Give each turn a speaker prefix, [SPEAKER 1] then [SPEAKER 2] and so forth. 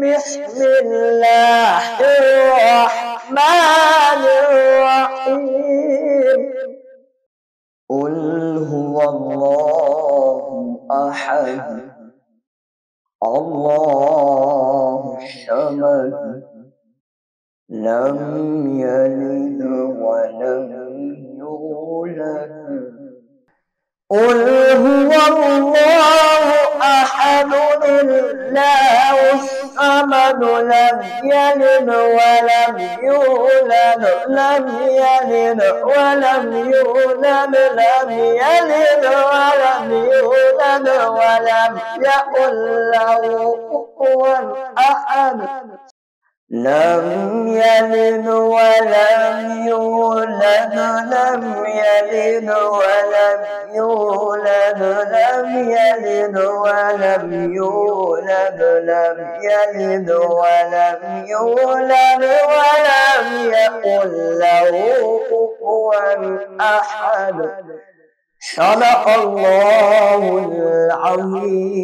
[SPEAKER 1] بسم الله الرحمن الرحيم. قل هو الله أحد الله الصمد لم يلد ولم يولد. قل هو الله أحد الله الصمد لم يلد ولم يولد لم يلد ولم يولد لم يلد ولم يولد ولم يكن له كفوا أحد. لم يلد ولم يولد لم يلد ولم يولد لم يلد ولم يولد لم يلد ولم يولد ولم يكن له كفوا أحد. صدق الله العظيم.